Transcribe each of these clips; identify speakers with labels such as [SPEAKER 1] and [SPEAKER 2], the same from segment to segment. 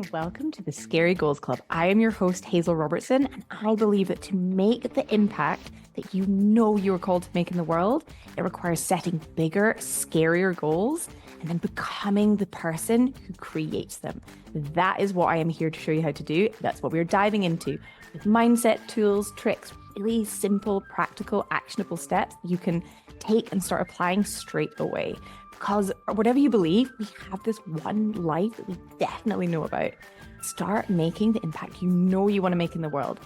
[SPEAKER 1] and welcome to the Scary Goals Club. I am your host, Hazel Robertson, and I believe that to make the impact that you know you are called to make in the world, it requires setting bigger, scarier goals and then becoming the person who creates them. That is what I am here to show you how to do. That's what we're diving into with mindset, tools, tricks, really simple, practical, actionable steps you can take and start applying straight away. Because whatever you believe, we have this one life that we definitely know about. Start making the impact you know you want to make in the world.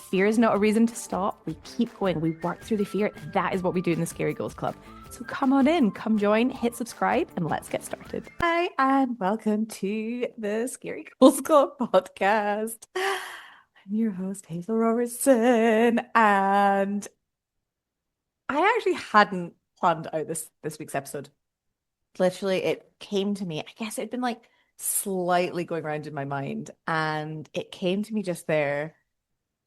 [SPEAKER 1] Fear is not a reason to stop. We keep going. We work through the fear. That is what we do in the Scary Goals Club. So come on in, come join, hit subscribe, and let's get started. Hi, and welcome to the Scary Goals Club podcast. I'm your host, Hazel Robertson, and I actually hadn't planned out this week's episode. Literally, it came to me. I guess it had been like slightly going around in my mind, and it came to me just there,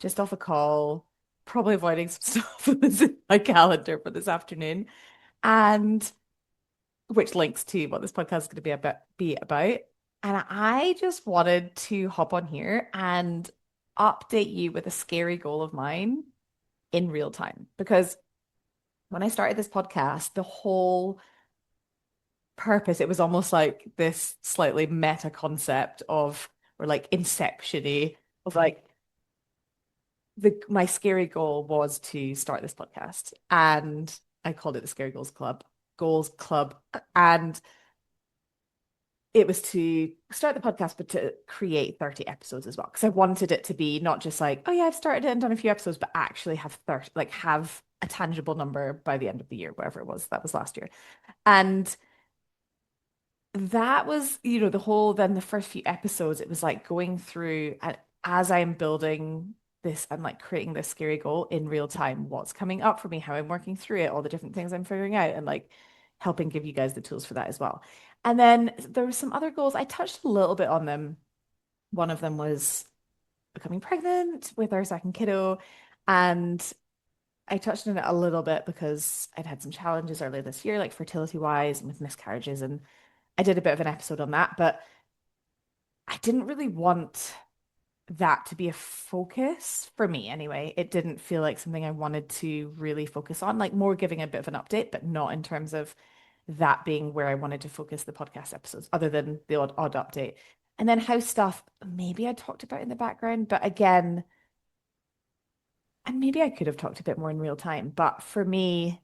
[SPEAKER 1] just off a call, probably avoiding some stuff that was in my calendar for this afternoon, and which links to what this podcast is going to be about. And I just wanted to hop on here and update you with a scary goal of mine in real time. Because when I started this podcast, the whole purpose, it was almost like this slightly meta concept of, or like inception-y of like my scary goal was to start this podcast, and I called it the Scary Goals Club, and it was to start the podcast but to create 30 episodes as well, because I wanted it to be not just like, oh yeah, I've started it and done a few episodes, but actually have 30, like have a tangible number by the end of the year, whatever it was. That was last year. And that was, then the first few episodes, it was like going through, and as I'm building this and like creating this scary goal in real time, what's coming up for me, how I'm working through it, all the different things I'm figuring out, and like helping give you guys the tools for that as well. And then there were some other goals. I touched a little bit on them. One of them was becoming pregnant with our second kiddo. And I touched on it a little bit because I'd had some challenges earlier this year, like fertility wise and with miscarriages. And I did a bit of an episode on that, but I didn't really want that to be a focus for me anyway. It didn't feel like something I wanted to really focus on, like more giving a bit of an update, but not in terms of that being where I wanted to focus the podcast episodes, other than the odd update. And then house stuff, maybe I talked about in the background, but again, and maybe I could have talked a bit more in real time, but for me,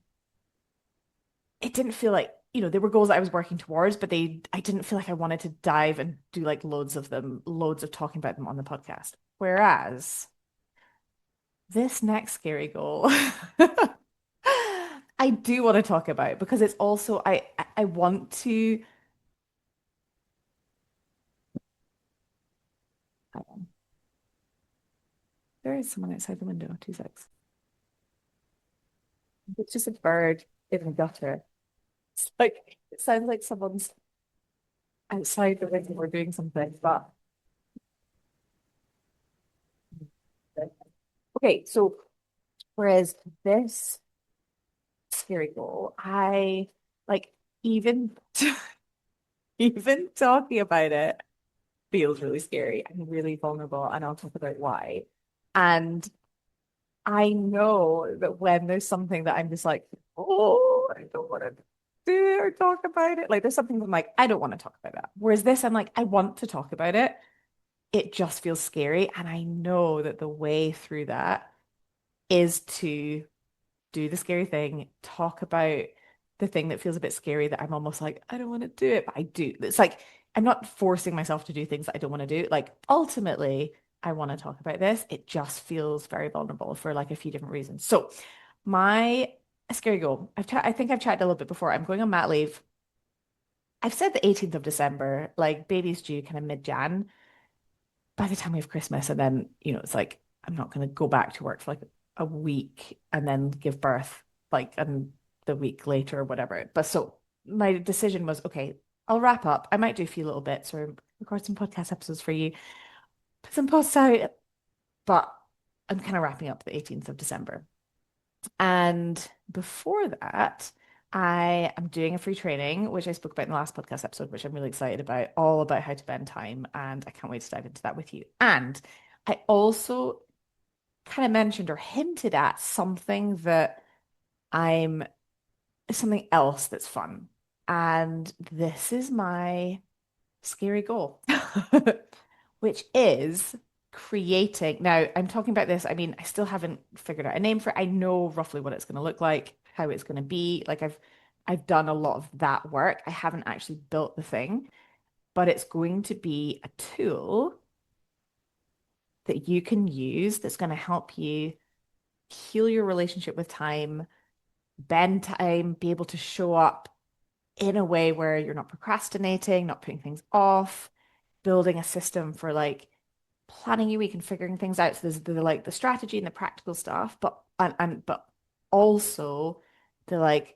[SPEAKER 1] it didn't feel like, they were goals that I was working towards, but I didn't feel like I wanted to dive and do like loads of them, loads of talking about them on the podcast. Whereas this next scary goal, I do want to talk about, because it's also, I want to, hang on. There is someone outside the window, 2 secs. It's just a bird in the gutter. It's like, it sounds like someone's outside the window or doing something, but okay, so whereas this scary goal, I like even even talking about it feels really scary and really vulnerable, and I'll talk about why. And I know that when there's something that I'm just like, oh, I don't want to do or talk about it. Like there's something that I'm like, I don't want to talk about that. Whereas this, I'm like, I want to talk about it. It just feels scary. And I know that the way through that is to do the scary thing, talk about the thing that feels a bit scary that I'm almost like, I don't want to do it, but I do. It's like, I'm not forcing myself to do things that I don't want to do. Like, ultimately, I want to talk about this. It just feels very vulnerable for like a few different reasons. So, my scary goal, I think I've chatted a little bit before. I'm going on mat leave. I've said the 18th of December, like baby's due kind of mid-Jan. By the time we have Christmas, and then, it's like I'm not going to go back to work for like a week and then give birth like the week later or whatever. But so my decision was, okay, I'll wrap up. I might do a few little bits or record some podcast episodes for you, put some posts out, but I'm kind of wrapping up the 18th of December. And before that, I am doing a free training, which I spoke about in the last podcast episode, which I'm really excited about, all about how to bend time. And I can't wait to dive into that with you. And I also kind of mentioned or hinted at I'm something else that's fun. And this is my scary goal, which is creating. Now, I'm talking about this. I mean, I still haven't figured out a name for it. I know roughly what it's going to look like, how it's going to be. I've done a lot of that work. I haven't actually built the thing, but it's going to be a tool that you can use that's going to help you heal your relationship with time, bend time, be able to show up in a way where you're not procrastinating, not putting things off, building a system for like planning your week and figuring things out. So there's the strategy and the practical stuff, but also the like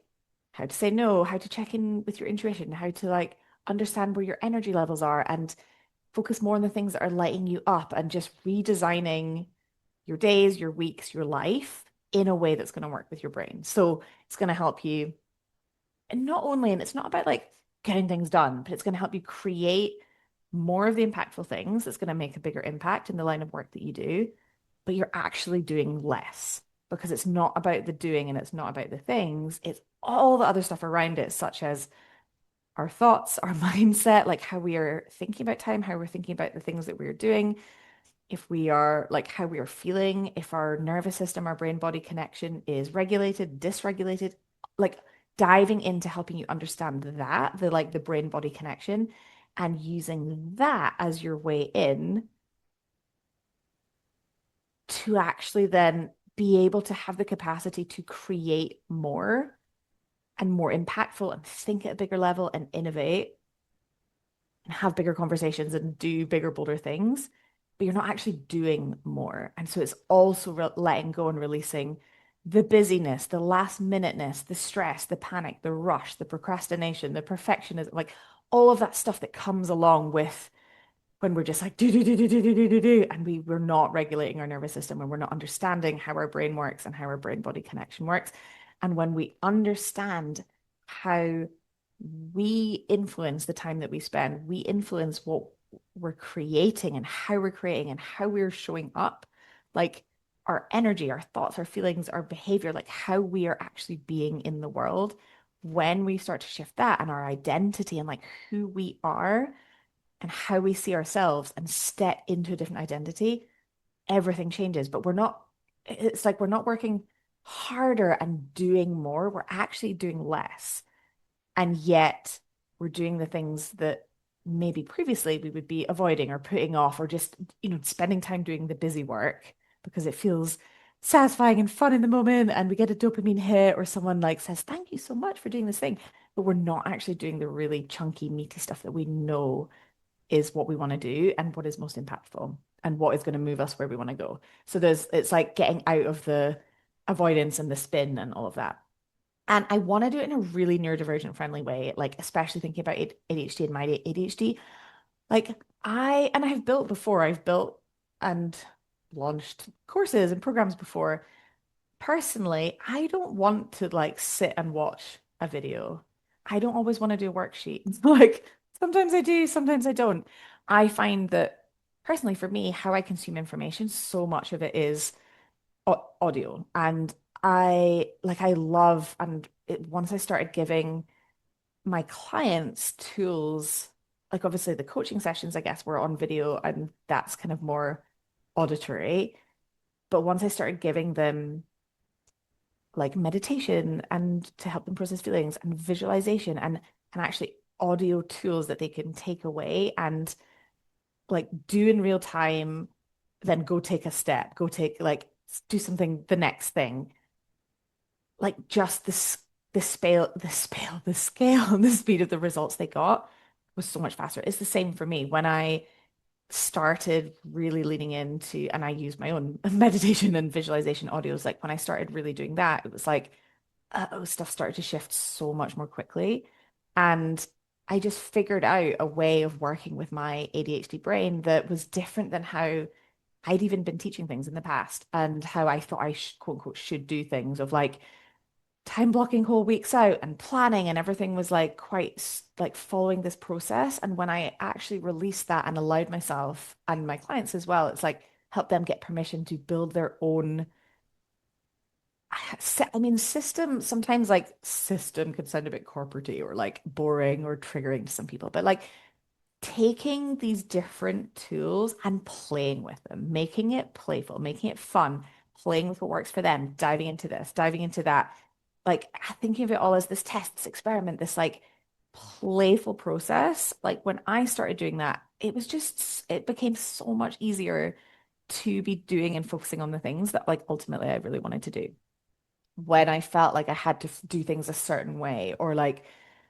[SPEAKER 1] how to say no, how to check in with your intuition, how to like understand where your energy levels are and focus more on the things that are lighting you up and just redesigning your days, your weeks, your life in a way that's going to work with your brain. So it's going to help you and not only, and it's not about like getting things done, but it's going to help you create more of the impactful things that's going to make a bigger impact in the line of work that you do, but you're actually doing less because it's not about the doing and it's not about the things. It's all the other stuff around it, such as our thoughts, our mindset, like how we are thinking about time, how we're thinking about the things that we're doing, if we are like how we are feeling, if our nervous system, our brain body connection is regulated, dysregulated, like diving into helping you understand that, the brain body connection, and using that as your way in to actually then be able to have the capacity to create more and more impactful and think at a bigger level and innovate and have bigger conversations and do bigger, bolder things, but you're not actually doing more. And so it's also letting go and releasing the busyness, the last minuteness, the stress, the panic, the rush, the procrastination, the perfectionism, like all of that stuff that comes along with when we're just like do, and we're not regulating our nervous system and we're not understanding how our brain works and how our brain body connection works. And when we understand how we influence the time that we spend, we influence what we're creating and how we're showing up, like our energy, our thoughts, our feelings, our behavior, like how we are actually being in the world. When we start to shift that and our identity and like who we are and how we see ourselves and step into a different identity, everything changes. But it's like we're not working harder and doing more. We're actually doing less. And yet we're doing the things that maybe previously we would be avoiding or putting off or just, spending time doing the busy work because it feels satisfying and fun in the moment and we get a dopamine hit or someone like says, thank you so much for doing this thing. But we're not actually doing the really chunky, meaty stuff that we know is what we want to do and what is most impactful and what is going to move us where we want to go. So it's like getting out of the avoidance and the spin and all of that. And I want to do it in a really neurodivergent friendly way, like especially thinking about ADHD and my ADHD. Like and I have built before, I've built and launched courses and programs before. Personally, I don't want to like sit and watch a video. I don't always want to do a worksheet. Like sometimes I do, sometimes I don't. I find that personally for me, how I consume information, so much of it is audio. And I love once I started giving my clients tools, like obviously the coaching sessions, I guess, were on video and that's kind of more auditory. But once I started giving them like meditation and to help them process feelings and visualization and actually audio tools that they can take away and like do in real time, then go take a step, go take like do something the next thing. Like just the scale and the speed of the results they got was so much faster. It's the same for me when I started really leaning into, and I use my own meditation and visualization audios. Like when I started really doing that, it was like, stuff started to shift so much more quickly. And I just figured out a way of working with my ADHD brain that was different than how I'd even been teaching things in the past and how I thought I quote unquote should do things of like time blocking whole weeks out and planning, and everything was like quite like following this process. And when I actually released that and allowed myself and my clients as well, it's like help them get permission to build their own. I mean, system, sometimes like system could sound a bit corporatey or like boring or triggering to some people, but like taking these different tools and playing with them, making it playful, making it fun, playing with what works for them, diving into this, diving into that, like thinking of it all as this test, this experiment, this like playful process. Like when I started doing that, it was just, it became so much easier to be doing and focusing on the things that like ultimately I really wanted to do. When I felt like I had to do things a certain way or like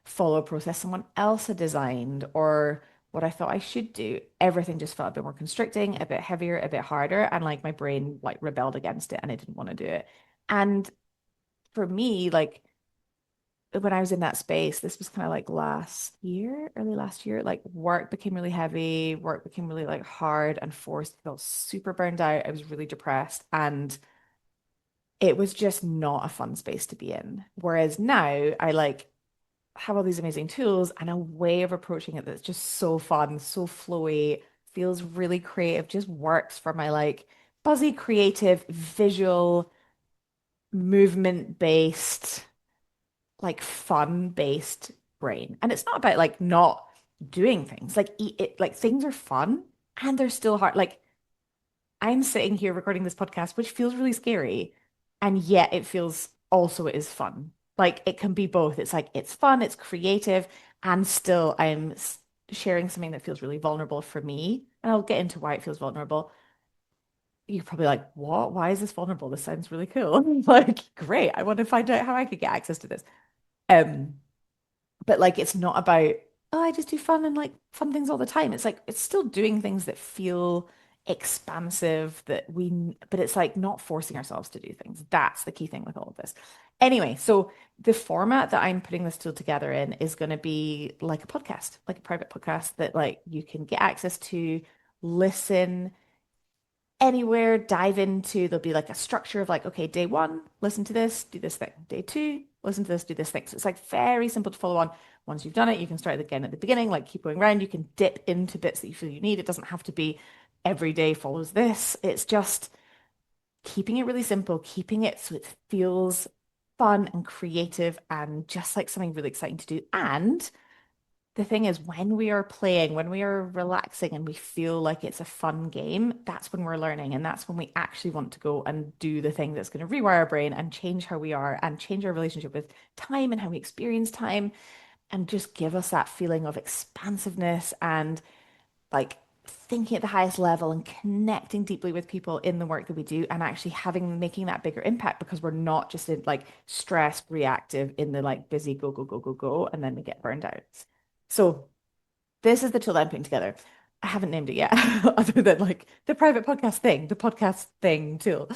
[SPEAKER 1] follow a process someone else had designed or what I thought I should do, everything just felt a bit more constricting, a bit heavier, a bit harder, and like my brain like rebelled against it and I didn't want to do it. And for me, like when I was in that space, this was kind of like last year, early last year, like work became really heavy, work became really like hard and forced. I felt super burned out. I was really depressed and it was just not a fun space to be in. Whereas now I like have all these amazing tools and a way of approaching it that's just so fun, so flowy, feels really creative, just works for my like buzzy, creative, visual, movement based, like fun based brain. And it's not about like not doing things. Like it, like things are fun and they're still hard. Like I'm sitting here recording this podcast, which feels really scary, and yet it feels also it is fun. Like it can be both. It's like it's fun, it's creative, and still sharing something that feels really vulnerable for me. And I'll get into why it feels vulnerable. You're probably like, what? Why is this vulnerable? This sounds really cool. Like, great. I want to find out how I could get access to this. Um, but like it's not about, oh, I just do fun and like fun things all the time. It's like it's still doing things that feel expansive but it's like not forcing ourselves to do things. That's the key thing with all of this. Anyway, so the format that I'm putting this tool together in is going to be like a podcast, like a private podcast that like you can get access to, listen anywhere, dive into, there'll be like a structure of like, okay, day one, listen to this, do this thing. Day two, listen to this, do this thing. So it's like very simple to follow on. Once you've done it, you can start again at the beginning, like keep going around. You can dip into bits that you feel you need. It doesn't have to be every day follows this. It's just keeping it really simple, keeping it so it feels fun and creative and just like something really exciting to do. And the thing is, when we are playing, when we are relaxing and we feel like it's a fun game, that's when we're learning. And that's when we actually want to go and do the thing that's going to rewire our brain and change how we are and change our relationship with time and how we experience time and just give us that feeling of expansiveness and like thinking at the highest level and connecting deeply with people in the work that we do and actually making that bigger impact because we're not just in like stress reactive in the like busy go, go, go, go, go, and then we get burned out. So this is the tool that I'm putting together. I haven't named it yet, other than like the podcast thing tool.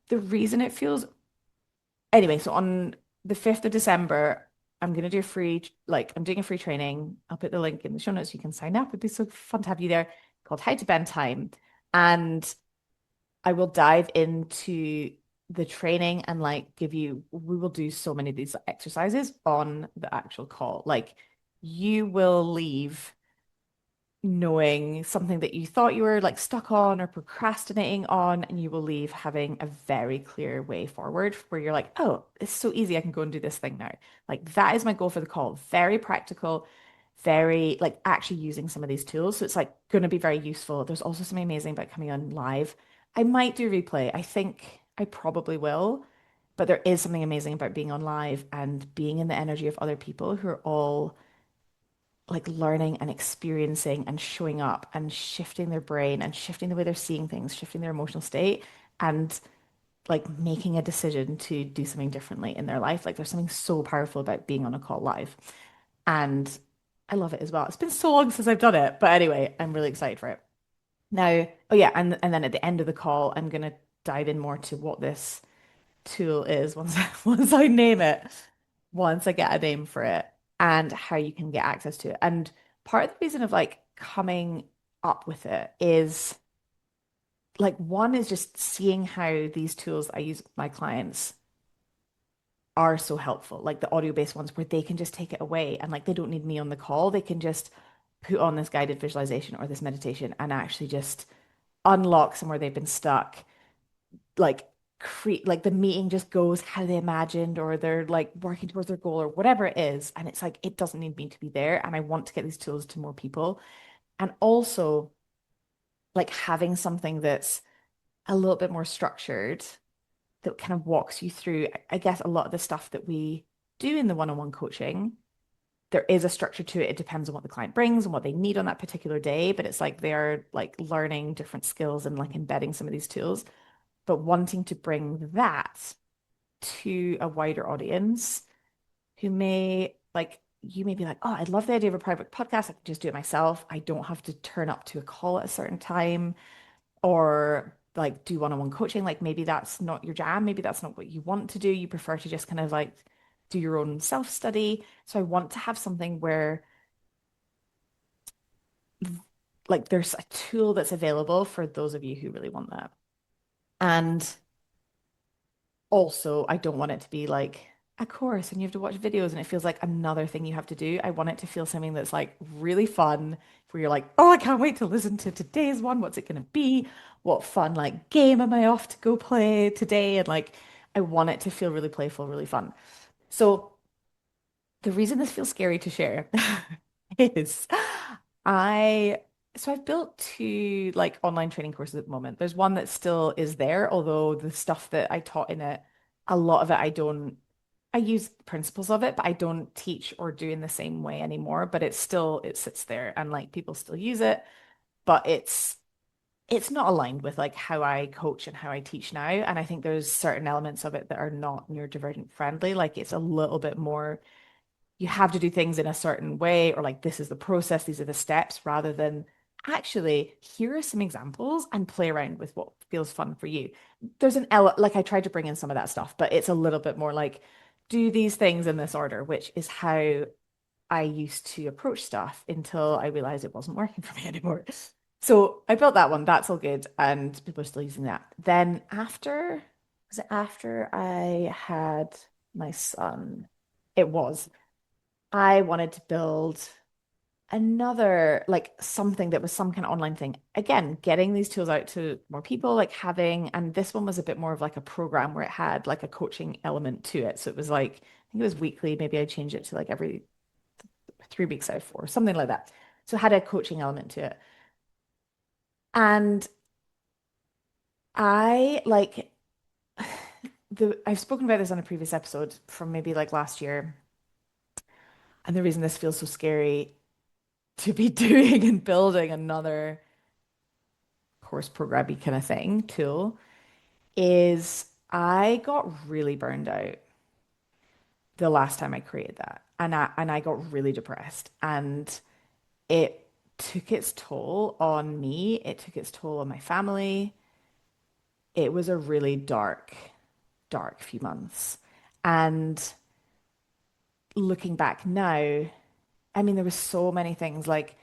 [SPEAKER 1] The reason it feels anyway, so on the 5th of December, I'm gonna do a free like I'm doing a free training. I'll put the link in the show notes. You can sign up. It'd be so fun to have you there called How to Bend Time. And I will dive into the training and like we will do so many of these exercises on the actual call. Like you will leave knowing something that you thought you were like stuck on or procrastinating on, and you will leave having a very clear way forward where you're like, oh, it's so easy. I can go and do this thing now. Like that is my goal for the call. Very practical, very like actually using some of these tools. So it's like going to be very useful. There's also something amazing about coming on live. I might do replay. I think I probably will. But there is something amazing about being on live and being in the energy of other people who are all like learning and experiencing and showing up and shifting their brain and shifting the way they're seeing things, shifting their emotional state and like making a decision to do something differently in their life. Like there's something so powerful about being on a call live. And I love it as well. It's been so long since I've done it, but anyway, I'm really excited for it. Now, oh yeah, and then at the end of the call, I'm gonna dive in more to what this tool is once once I name it, once I get a name for it, and how you can get access to it. And part of the reason of like coming up with it is like one is just seeing how these tools I use with my clients are so helpful, like the audio-based ones where they can just take it away and like they don't need me on the call. They can just put on this guided visualization or this meditation and actually just unlock somewhere they've been stuck. Like create like the meeting just goes how they imagined, or they're like working towards their goal or whatever it is. And it's like it doesn't need me to be there. And I want to get these tools to more people. And also like having something that's a little bit more structured that kind of walks you through, I guess, a lot of the stuff that we do in the one-on-one coaching. There is a structure to it. It depends on what the client brings and what they need on that particular day, but it's like they're like learning different skills and like embedding some of these tools, but wanting to bring that to a wider audience who may like you may be like, oh, I love the idea of a private podcast. I can just do it myself. I don't have to turn up to a call at a certain time or like do one-on-one coaching. Like maybe that's not your jam. Maybe that's not what you want to do. You prefer to just kind of like do your own self-study. So I want to have something where like there's a tool that's available for those of you who really want that. And also, I don't want it to be like a course and you have to watch videos and it feels like another thing you have to do. I want it to feel something that's like really fun, where you're like, oh, I can't wait to listen to today's one. What's it going to be? What fun like game am I off to go play today? And like, I want it to feel really playful, really fun. So the reason this feels scary to share is I I've built two like online training courses at the moment. There's one that still is there, although the stuff that I taught in it, a lot of it I use principles of it, but I don't teach or do in the same way anymore. But it sits there and like people still use it, but it's not aligned with like how I coach and how I teach now. And I think there's certain elements of it that are not neurodivergent friendly. Like it's a little bit more you have to do things in a certain way, or like this is the process, these are the steps, rather than actually here are some examples and play around with what feels fun for you. There's an element like I tried to bring in some of that stuff, but it's a little bit more like do these things in this order, which is how I used to approach stuff until I realized it wasn't working for me anymore. So I built that one. That's all good. And people are still using that. Then was it after I had my son? It was. I wanted to build another, like something that was some kind of online thing. Again, getting these tools out to more people, like having, and this one was a bit more of like a program where it had like a coaching element to it. So it was like, I think it was weekly. Maybe I changed it to like every 3 weeks out of four, something like that. So it had a coaching element to it. And I like I've spoken about this on a previous episode from maybe like last year. And the reason this feels so scary to be doing and building another course programming kind of thing tool is I got really burned out the last time I created that. And I got really depressed. And it took its toll on me. It took its toll on my family. It was a really dark, dark few months. And looking back now, I mean, there was so many things like,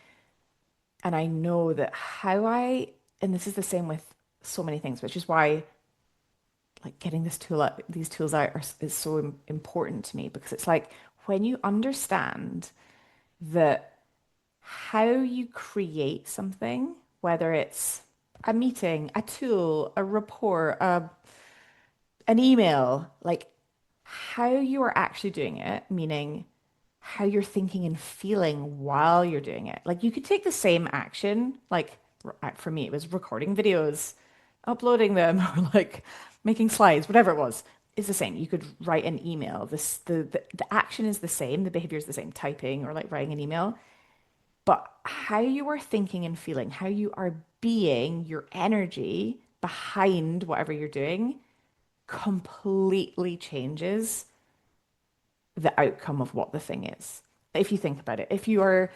[SPEAKER 1] and I know that and this is the same with so many things, which is why like getting these tools out is so important to me because it's like when you understand that how you create something, whether it's a meeting, a tool, a report, an email, like how you are actually doing it, meaning how you're thinking and feeling while you're doing it. Like you could take the same action, like for me, it was recording videos, uploading them, or like making slides, whatever it was, is the same. You could write an email. The action is the same, the behavior is the same, typing or like writing an email. But how you are thinking and feeling, how you are being, your energy behind whatever you're doing completely changes the outcome of what the thing is. If you think about it, if you are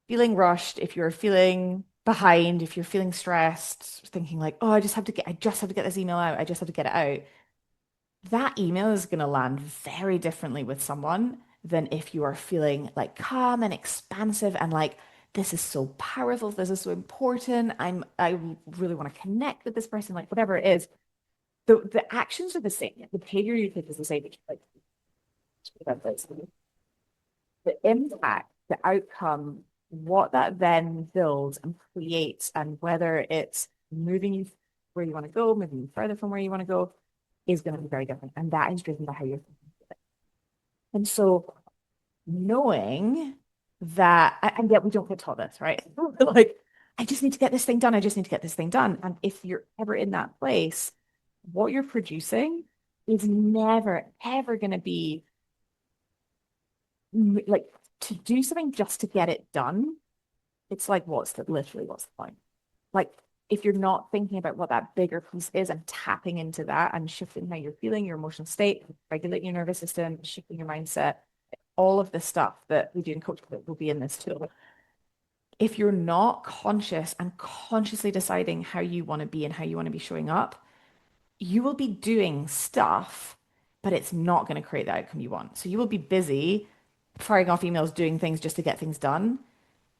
[SPEAKER 1] feeling rushed, if you're feeling behind, if you're feeling stressed, thinking like, oh, I just have to get this email out, I just have to get it out, that email is going to land very differently with someone than if you are feeling like calm and expansive and like, this is so powerful, this is so important. I really want to connect with this person, like whatever it is. The actions are the same. The behavior you take is the same. Like The impact, the outcome, what that then builds and creates, and whether it's moving you where you want to go, moving you further from where you want to go, is going to be very different. And that is driven by how you're thinking. And so knowing that, and yet we don't get taught this, right? Like, I just need to get this thing done. I just need to get this thing done. And if you're ever in that place, what you're producing is never, ever going to be like to do something just to get it done. It's like, what's the point? Like, if you're not thinking about what that bigger piece is and tapping into that and shifting how you're feeling, your emotional state, regulating your nervous system, shifting your mindset, all of the stuff that we do in coaching that will be in this tool. If you're not conscious and consciously deciding how you want to be and how you want to be showing up, you will be doing stuff, but it's not going to create the outcome you want. So you will be busy firing off emails, doing things just to get things done.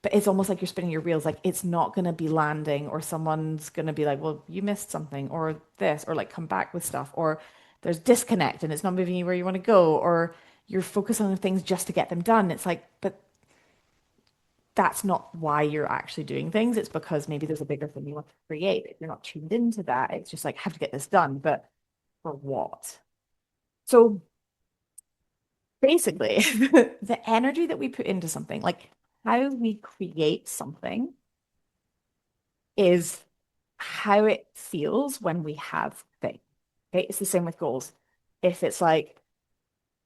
[SPEAKER 1] But it's almost like you're spinning your wheels. Like it's not going to be landing, or someone's going to be like, well, you missed something, or this, or like come back with stuff, or there's disconnect and it's not moving you where you want to go, or you're focused on things just to get them done. It's like, but that's not why you're actually doing things. It's because maybe there's a bigger thing you want to create. If you're not tuned into that, it's just like, I have to get this done, but for what? So basically, the energy that we put into something, like how we create something, is how it feels when we have things. Okay, it's the same with goals. If it's like,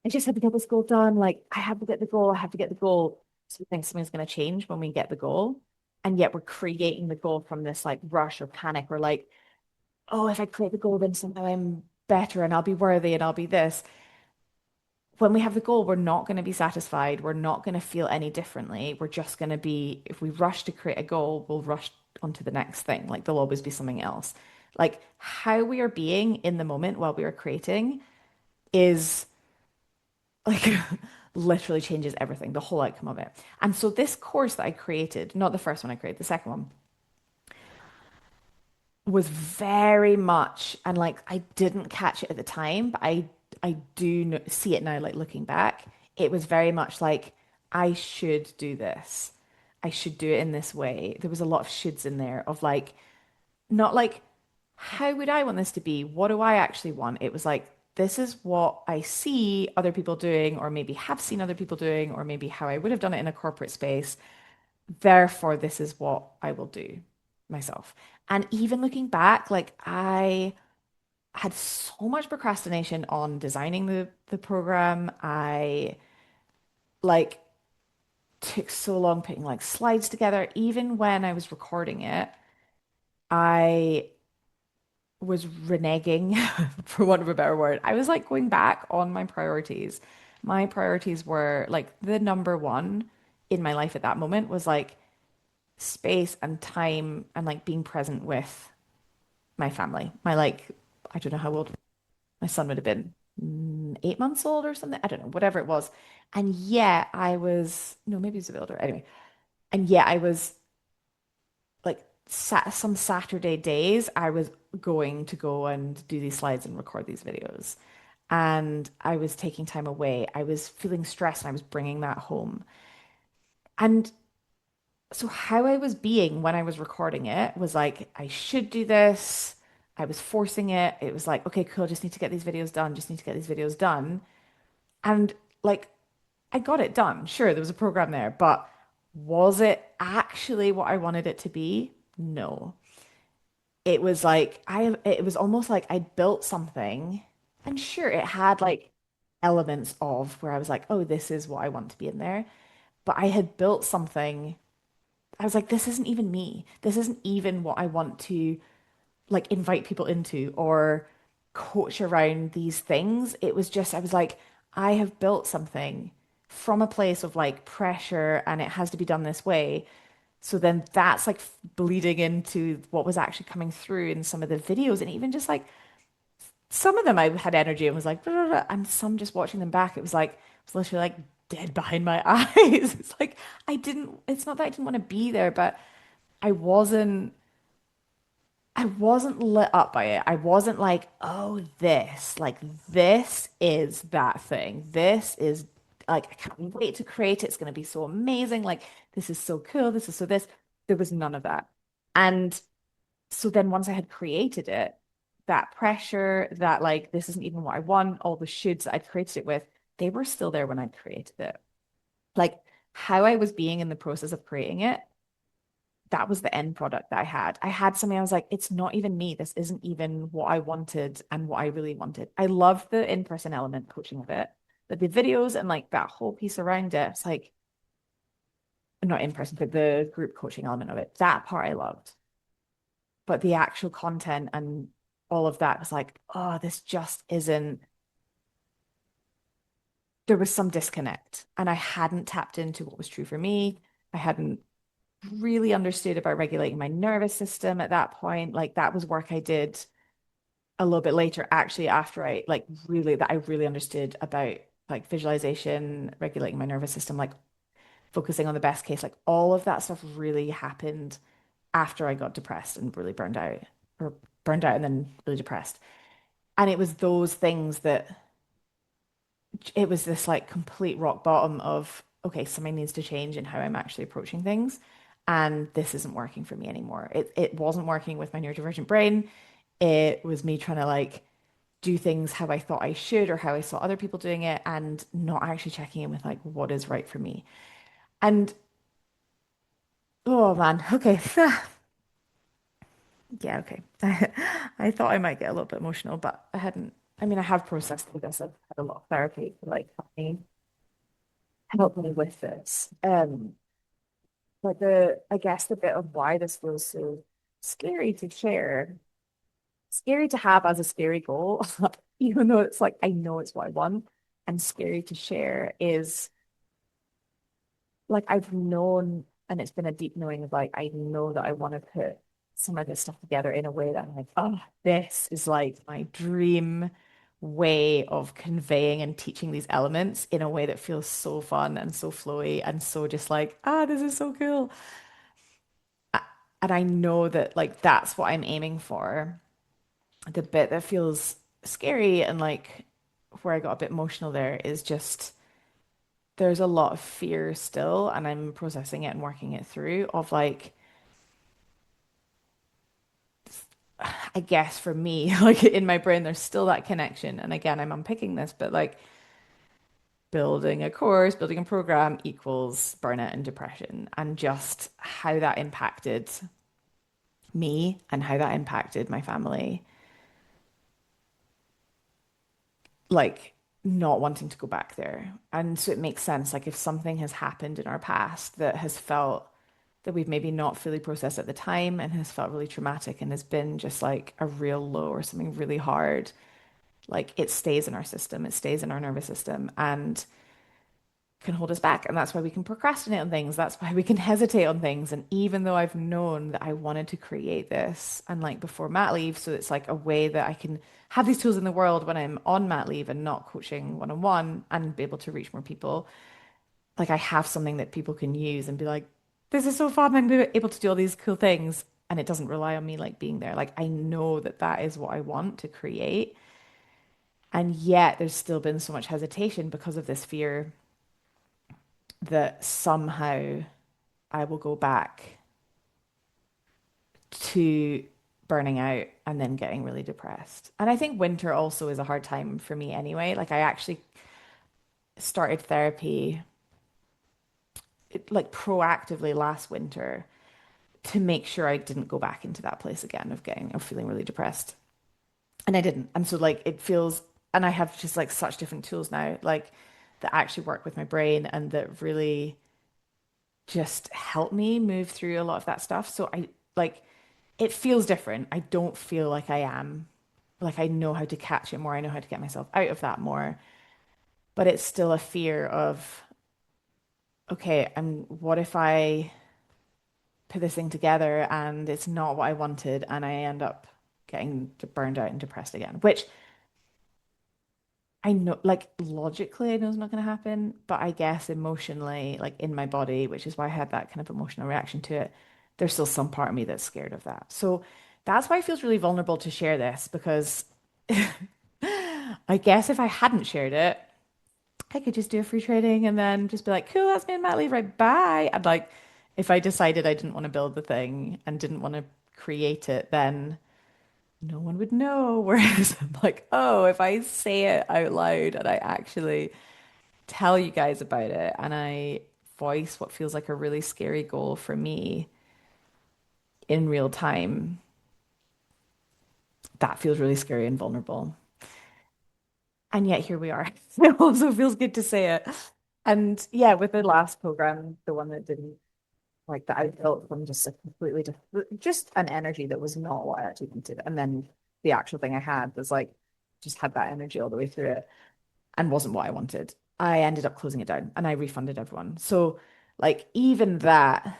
[SPEAKER 1] I just have to get this goal done, like I have to get the goal, I have to get the goal. So we think something's going to change when we get the goal. And yet we're creating the goal from this like rush or panic or like, oh, if I create the goal, then somehow I'm better and I'll be worthy and I'll be this. When we have the goal, we're not going to be satisfied. We're not going to feel any differently. We're just going to be, if we rush to create a goal, we'll rush onto the next thing. Like there'll always be something else. Like how we are being in the moment while we are creating is like literally changes everything, the whole outcome of it. And so this course that I created, not the first one I created, the second one, was very much, and like I didn't catch it at the time, but I do see it now, like looking back, it was very much like I should do this. I should do it in this way. There was a lot of shoulds in there of like not like how would I want this to be? What do I actually want? It was like this is what I see other people doing, or maybe have seen other people doing, or maybe how I would have done it in a corporate space. Therefore, this is what I will do myself. And even looking back, like I had so much procrastination on designing the program. I like took so long putting like slides together. Even when I was recording it, I was reneging, for want of a better word. I was like going back on my priorities. My priorities were like the number one in my life at that moment was like space and time and like being present with my family. My like, I don't know how old my son would have been, 8 months old or something. I don't know, whatever it was. And yeah, I was, no, maybe he was a bit older. Anyway. And yeah, I was like some Saturday days, I was going to go and do these slides and record these videos. And I was taking time away. I was feeling stressed and I was bringing that home. And so how I was being when I was recording it was like, I should do this. I was forcing it. It was like, okay, cool, just need to get these videos done, just need to get these videos done. And like, I got it done. Sure, there was a program there, but was it actually what I wanted it to be? No. It was like, it was almost like I built something, and sure, it had like elements of where I was like, oh, this is what I want to be in there. But I had built something. I was like, this isn't even me. This isn't even what I want to like invite people into or coach around these things. It was just, I was like, I have built something from a place of like pressure and it has to be done this way. So then that's like bleeding into what was actually coming through in some of the videos. And even just like some of them I had energy and was like, blah, blah, blah, and some just watching them back, it was like, it was literally like dead behind my eyes. It's like, it's not that I didn't want to be there, but I wasn't, I wasn't lit up by it. I wasn't like, oh, this is that thing. This is like, I can't wait to create it. It's going to be so amazing. Like, this is so cool. This is so this. There was none of that. And so then once I had created it, that pressure that like, this isn't even what I want, all the shoulds that I'd created it with, they were still there when I created it. Like, how I was being in the process of creating it, that was the end product that I had. I had something I was like, it's not even me. This isn't even what I wanted and what I really wanted. I love the in-person element coaching of it, but the videos and like that whole piece around it, it's like not in person, but the group coaching element of it. That part I loved. But the actual content and all of that was like, oh, this just isn't. There was some disconnect, and I hadn't tapped into what was true for me. I hadn't really understood about regulating my nervous system at that point. Like that was work I did a little bit later, actually, after I really understood about like visualization, regulating my nervous system, like focusing on the best case, like all of that stuff really happened after I got depressed and really burned out and then really depressed. And it was those things that it was this like complete rock bottom of, okay, something needs to change in how I'm actually approaching things. And this isn't working for me anymore. It wasn't working with my neurodivergent brain. It was me trying to like do things how I thought I should or how I saw other people doing it and not actually checking in with like what is right for me. And oh man, okay. Yeah, okay. I thought I might get a little bit emotional, but I hadn't. I mean, I have processed through this. I've had a lot of therapy to like help me with this. But I guess the bit of why this was so scary to share, scary to have as a scary goal, even though it's like I know it's what I want, and scary to share is like I've known, and it's been a deep knowing of like I know that I want to put some of this stuff together in a way that I'm like, oh, this is like my dream way of conveying and teaching these elements in a way that feels so fun and so flowy and so just like, this is so cool. And I know that like that's what I'm aiming for. The bit that feels scary and like where I got a bit emotional there is just there's a lot of fear still, and I'm processing it and working it through of like, I guess for me, like in my brain, there's still that connection. And again, I'm unpicking this, but like building a course, building a program equals burnout and depression, and just how that impacted me and how that impacted my family like not wanting to go back there. And so it makes sense. Like if something has happened in our past that has felt that we've maybe not fully processed at the time and has felt really traumatic and has been just like a real low or something really hard, like it stays in our system, it stays in our nervous system and can hold us back. And that's why we can procrastinate on things. That's why we can hesitate on things. And even though I've known that I wanted to create this and like before mat leave, so it's like a way that I can have these tools in the world when I'm on mat leave and not coaching one on one and be able to reach more people. Like I have something that people can use and be like, this is so fun. I'm able to do all these cool things. And it doesn't rely on me like being there. Like I know that that is what I want to create. And yet there's still been so much hesitation because of this fear that somehow I will go back to burning out and then getting really depressed. And I think winter also is a hard time for me anyway. Like I actually started therapy like proactively last winter to make sure I didn't go back into that place again of feeling really depressed. And I didn't. And so like it feels and I have just like such different tools now, like that actually work with my brain and that really just help me move through a lot of that stuff. So I like it feels different. I don't feel like I am like I know how to catch it more. I know how to get myself out of that more. But it's still a fear of, okay, what if I put this thing together and it's not what I wanted and I end up getting burned out and depressed again, which I know, like logically, I know it's not going to happen, but I guess emotionally, like in my body, which is why I had that kind of emotional reaction to it, there's still some part of me that's scared of that. So That's why it feels really vulnerable to share this because I guess if I hadn't shared it, I could just do a free training and then just be like, cool, that's me and Matt leave, right? Bye. And like, if I decided I didn't want to build the thing and didn't want to create it, then no one would know. Whereas I'm like, oh, if I say it out loud and I actually tell you guys about it and I voice what feels like a really scary goal for me in real time, that feels really scary and vulnerable. And yet here we are. It also feels good to say it. And yeah, with the last program, the one that didn't like that I built from just a completely different, just an energy that was not what I actually wanted. And then the actual thing I had was like, just had that energy all the way through it and wasn't what I wanted. I ended up closing it down and I refunded everyone. So, like, even that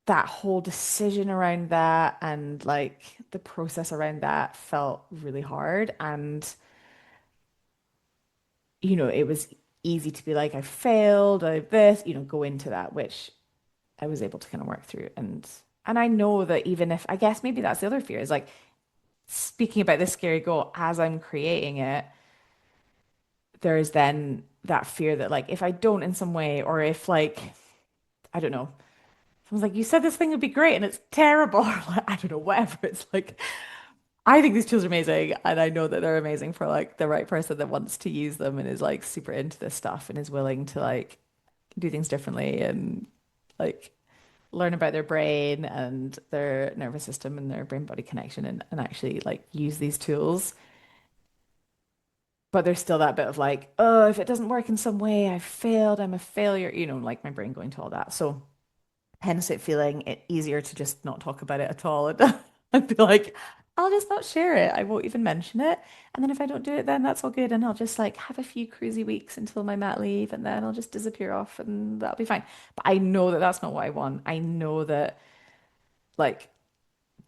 [SPEAKER 1] whole decision around that and like the process around that felt really hard. And, it was easy to be like, I failed, I this, go into that, which I was able to kind of work through. And I know that even if I guess maybe that's the other fear is like speaking about this scary goal as I'm creating it, there is then that fear that like if I don't in some way, or if like, I don't know, someone's like, you said this thing would be great and it's terrible, or like, I don't know, whatever. It's like, I think these tools are amazing, and I know that they're amazing for like the right person that wants to use them and is like super into this stuff and is willing to like do things differently and like learn about their brain and their nervous system and their brain body connection and actually like use these tools. But there's still that bit of like, oh, if it doesn't work in some way, I failed, I'm a failure, like my brain going to all that. So hence it feeling it easier to just not talk about it at all and, and be like, I'll just not share it. I won't even mention it. And then if I don't do it, then that's all good. And I'll just like have a few cruisy weeks until my mat leave and then I'll just disappear off and that'll be fine. But I know that that's not what I want. I know that like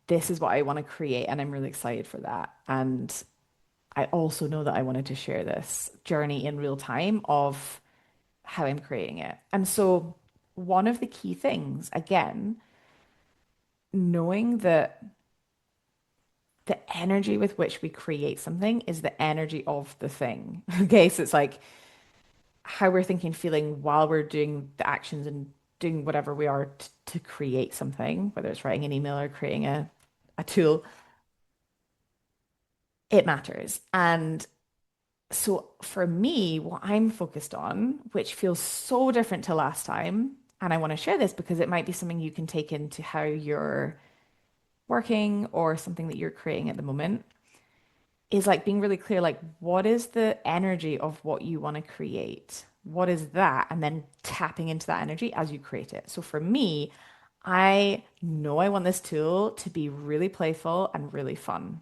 [SPEAKER 1] this is what I want to create and I'm really excited for that. And I also know that I wanted to share this journey in real time of how I'm creating it. And so one of the key things, again, knowing that the energy with which we create something is the energy of the thing. Okay, so it's like how we're thinking, feeling while we're doing the actions and doing whatever we are to create something, whether it's writing an email or creating a tool, it matters. And so for me, what I'm focused on, which feels so different to last time, and I want to share this because it might be something you can take into how you're working or something that you're creating at the moment, is like being really clear, like what is the energy of what you want to create? What is that? And then tapping into that energy as you create it. So for me, I know I want this tool to be really playful and really fun,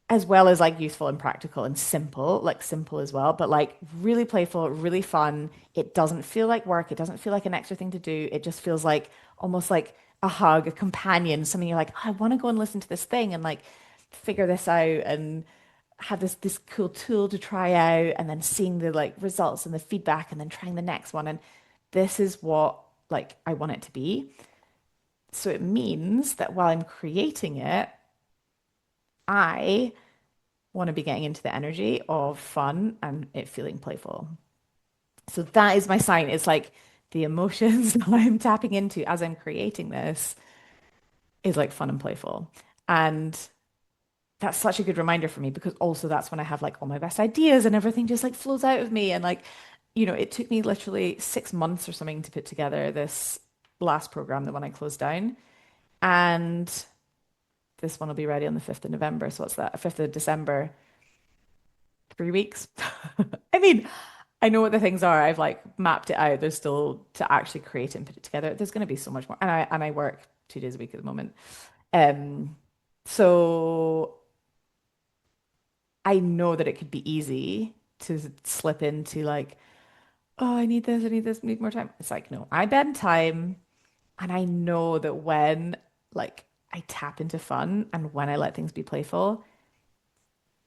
[SPEAKER 1] as well as like useful and practical and simple, like simple as well, but like really playful, really fun. It doesn't feel like work. It doesn't feel like an extra thing to do. It just feels like almost like a hug, a companion, something you're like, I want to go and listen to this thing and like figure this out and have this cool tool to try out and then seeing the like results and the feedback and then trying the next one. And this is what like I want it to be. So it means that while I'm creating it, I want to be getting into the energy of fun and it feeling playful. So that is my sign. It's like the emotions that I'm tapping into as I'm creating this is like fun and playful. And that's such a good reminder for me because also that's when I have like all my best ideas and everything just like flows out of me. And like, it took me literally 6 months or something to put together this last program, the one I closed down. And this one will be ready on the 5th of November. So what's that? 5th of December, 3 weeks. I mean, I know what the things are. I've like mapped it out. There's still to actually create it and put it together. There's going to be so much more. And I work 2 days a week at the moment. Um, so I know that it could be easy to slip into like, oh, I need this, I need more time. It's like, no, I bend time and I know that when like I tap into fun and when I let things be playful,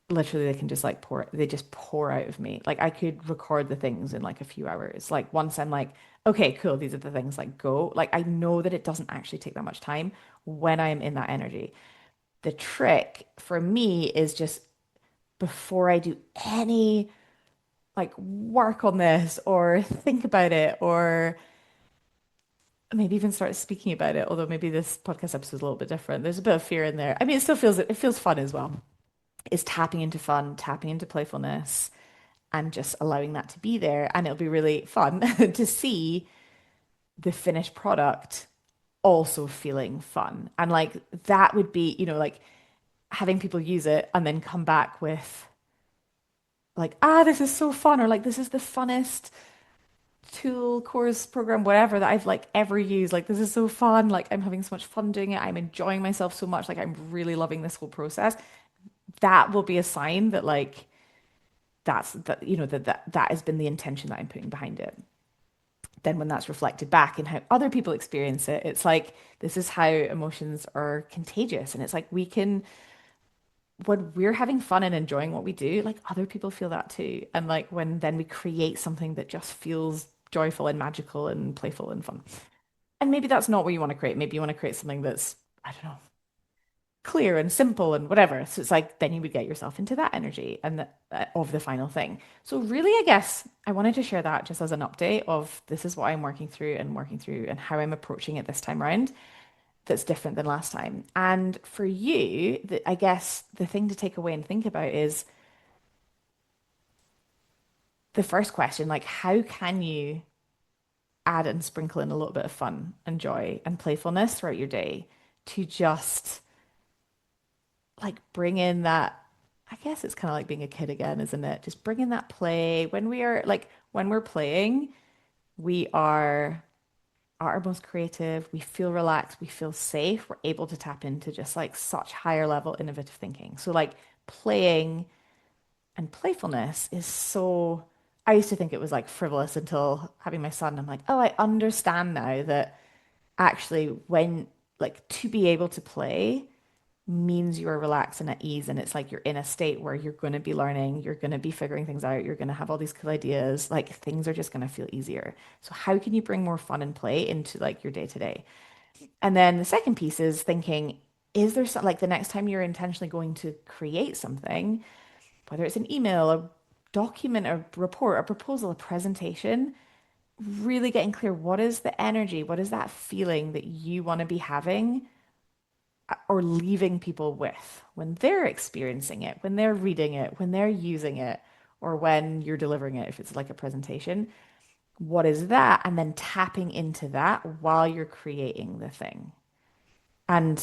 [SPEAKER 1] literally they can just like they just pour out of me. Like I could record the things in like a few hours. Like once I'm like, okay, cool, these are the things, like go. Like I know that it doesn't actually take that much time when I'm in that energy. The trick for me is just before I do any like work on this or think about it or maybe even start speaking about it, although maybe this podcast episode is a little bit different. There's a bit of fear in there. I mean, it feels fun as well. Is tapping into fun, tapping into playfulness, and just allowing that to be there. And it'll be really fun to see the finished product also feeling fun. And like that would be, like having people use it and then come back with like, this is so fun, or like this is the funnest tool, course, program, whatever that I've like ever used. Like this is so fun. Like I'm having so much fun doing it. I'm enjoying myself so much. Like I'm really loving this whole process. That will be a sign that like that has been the intention that I'm putting behind it. Then when that's reflected back in how other people experience it, it's like this is how emotions are contagious. And it's like we can, when we're having fun and enjoying what we do, like other people feel that too. And like when then we create something that just feels joyful and magical and playful and fun. And maybe that's not what you want to create. Maybe you want to create something that's, I don't know, clear and simple and whatever. So it's like then you would get yourself into that energy and of the final thing. So really, I guess I wanted to share that just as an update of this is what I'm working through and how I'm approaching it this time around. That's different than last time. And for you, I guess the thing to take away and think about is the first question, like how can you add and sprinkle in a little bit of fun and joy and playfulness throughout your day to just like bring in that. I guess it's kind of like being a kid again, isn't it? Just bring in that play. When we are like when we're playing, we are at our most creative, we feel relaxed, we feel safe, we're able to tap into just like such higher level innovative thinking. So like playing and playfulness is so, I used to think it was like frivolous until having my son. I'm like, oh, I understand now that actually when like to be able to play means you are relaxed and at ease, and it's like you're in a state where you're going to be learning, you're going to be figuring things out, you're going to have all these cool ideas, like things are just going to feel easier. So how can you bring more fun and play into like your day to day? And then the second piece is thinking, is there some like the next time you're intentionally going to create something, whether it's an email, a document, a report, a proposal, a presentation, really getting clear, what is the energy, what is that feeling that you want to be having or leaving people with when they're experiencing it, when they're reading it, when they're using it, or when you're delivering it, if it's like a presentation. What is that? And then tapping into that while you're creating the thing. And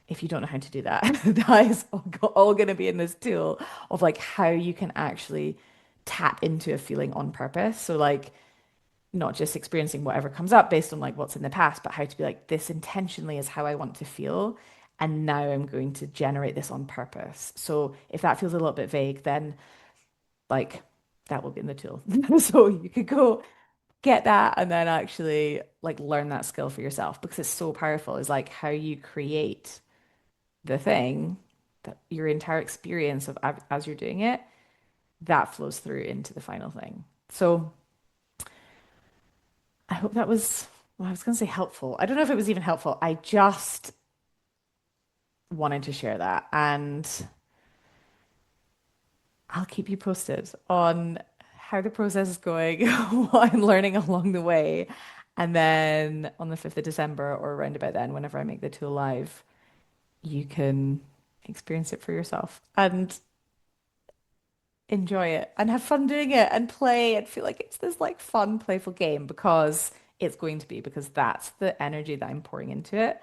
[SPEAKER 1] if you don't know how to do that, that is all going to be in this tool of like how you can actually tap into a feeling on purpose. So, like, not just experiencing whatever comes up based on like what's in the past, but how to be like, this intentionally is how I want to feel. And now I'm going to generate this on purpose. So if that feels a little bit vague, then like that will be in the tool. So you could go get that and then actually like learn that skill for yourself because it's so powerful. Is like how you create the thing that your entire experience of as you're doing it, that flows through into the final thing. So I hope that was, well, I was going to say helpful. I don't know if it was even helpful. I just wanted to share that. And I'll keep you posted on how the process is going, what I'm learning along the way. And then on the 5th of December or around about then, whenever I make the tool live, you can experience it for yourself and enjoy it and have fun doing it and play and feel like it's this like fun, playful game because it's going to be, because that's the energy that I'm pouring into it.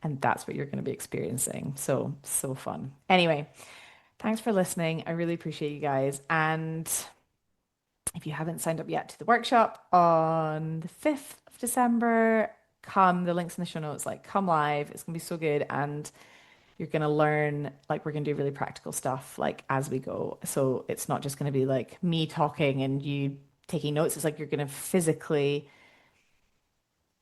[SPEAKER 1] And that's what you're going to be experiencing. So, so fun. Anyway, thanks for listening. I really appreciate you guys. And if you haven't signed up yet to the workshop on the 5th of December, come. The link's in the show notes. Like, come live. It's going to be so good. And you're going to learn, like, we're going to do really practical stuff, like, as we go. So it's not just going to be like me talking and you taking notes. It's like you're going to physically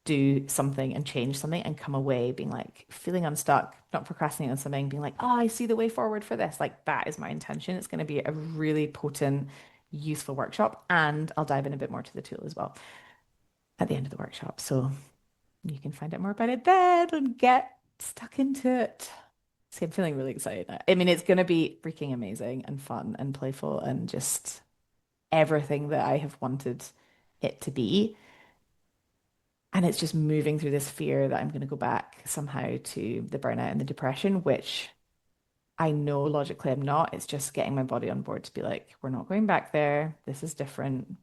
[SPEAKER 1] do something and change something and come away being like feeling unstuck, not procrastinating on something, being like, oh, I see the way forward for this. Like that is my intention. It's going to be a really potent, useful workshop. And I'll dive in a bit more to the tool as well at the end of the workshop. So you can find out more about it then and get stuck into it. See, I'm feeling really excited. I mean, it's going to be freaking amazing and fun and playful and just everything that I have wanted it to be. And it's just moving through this fear that I'm going to go back somehow to the burnout and the depression, which I know logically I'm not. It's just getting my body on board to be like, we're not going back there. This is different.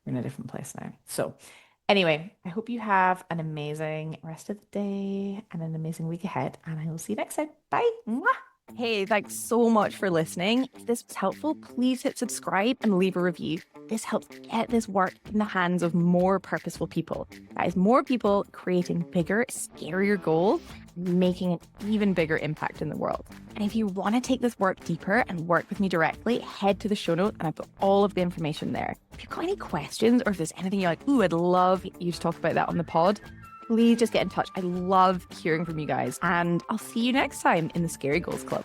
[SPEAKER 1] We're in a different place now. So, anyway, I hope you have an amazing rest of the day and an amazing week ahead. And I will see you next time. Bye. Mwah. Hey, thanks so much for listening. If this was helpful, please hit subscribe and leave a review. This helps get this work in the hands of more purposeful people. That is, more people creating bigger, scarier goals, making an even bigger impact in the world. And if you want to take this work deeper and work with me directly, head to the show notes and I've got all of the information there. If you've got any questions or if there's anything you're like, ooh, I'd love you to talk about that on the pod, please just get in touch. I love hearing from you guys. And I'll see you next time in the Scary Goals Club.